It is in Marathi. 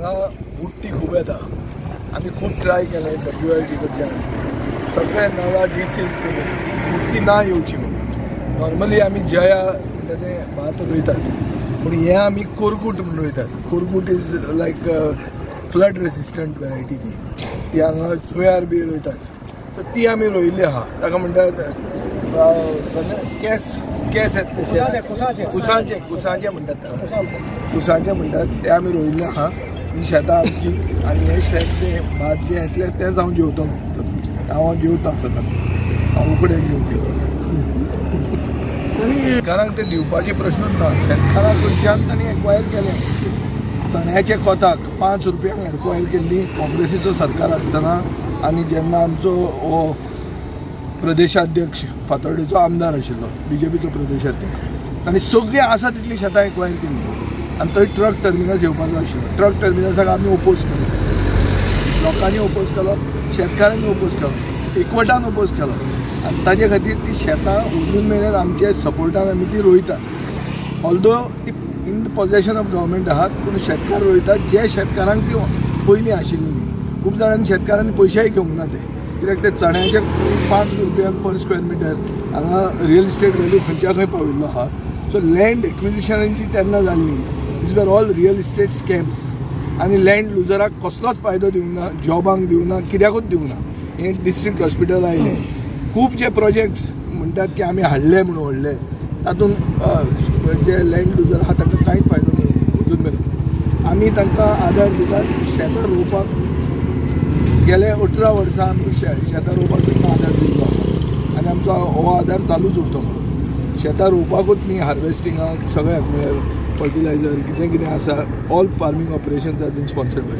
हांगा बुट्टी खूब येता. आमी खूब ट्राय केलें WIT कडच्यान सगळे नळा डिसीज केले बुट्टी ना येवची म्हणून. नॉर्मली आमी जया तें भात रोयतात पूण हे आमी कोरगूट म्हणून रोयतात. Korgut is like flood resistant variety ती हांगा जुंयार बी रोयतात. तर ती आमी रोयिल्ली आहा. ताका म्हणटात केस कुसांचे म्हणटात ताका कुसांचे म्हणटात ते आमी रोयिल्ले आहा. ही शेतां आमची आनी हे शेत तें भात जें येतलें तेंच हांव जेवता. हांव जेवता सदांच हांव उकडें जेवपी. शेतकारांक ते दिवपाचे प्रश्नूच ना. शेतकारां कडच्यान तांणी एक्वायर केलें. चण्याचे कोताक 5 रुपयांक एक्वायर केल्ली काँग्रेसीचो सरकार आसतना आनी जेन्ना आमचो हो प्रदेशाध्यक्ष फातर्डेचो आमदार आशिल्लो BJPचो प्रदेशाध्यक्ष तांणी सगळीं आसा तितली शेतां एक्वायर केल्ली आनी थंय ट्रक टर्मिनस येवपाचो आशिल्लो. ट्रक टर्मिनसाक आमी ओपोज केलो. लोकांनी ओपोज केलो, शेतकारांनी ओपोज केलो, एकवटान ओपोज केलो आनी ताजे खातीर ती शेतां अजून मेरेन आमचे सपोर्टान आमी ती रोयतात. ऑल्दो ती इन पोजेशन ऑफ गव्हर्मेंट आहात पूण शेतकार रोयतात जे शेतकारांक ती पयलीं आशिल्ली न्ही. खूब जाणांनी शेतकारांनी पयशेय घेवंक ना ते कित्याक ते चण्याचे 5 रुपयांक पर स्क्वेअर मिटर हांगा रियल इस्टेट वॅल्यू खंयच्या खंय पाविल्लो आहा. सो लँड एक्विजिशनाची तेन्ना जाल्ली. These were all real estate scams आनी लँड लुजराक कसलोच फायदो दिवंक ना, जॉबांक दिवंक ना, कित्याकूच दिवंक ना. हें डिस्ट्रिक्ट हॉस्पिटल आयलें. खूब जे प्रोजेक्ट्स म्हणटात की आमी हाडले म्हणून व्हडले तातूंत जे लँड लुजर आहा तांकां कांयच फायदो मेळना अजून मेरेन. आमी तांकां आदार दितात. शेतां रोवपाक गेले 18 वर्सां आमी शेतां रोवपाक तांकां आदार दिल्लो आहा आनी आमचो हो आदार चालूच उरतलो. शेतां रोवपाकूच न्ही, हार्वेस्टिंगाक सगळ्याक फर्टिलायझर कितें कितें आसा all farming operations are been sponsored bye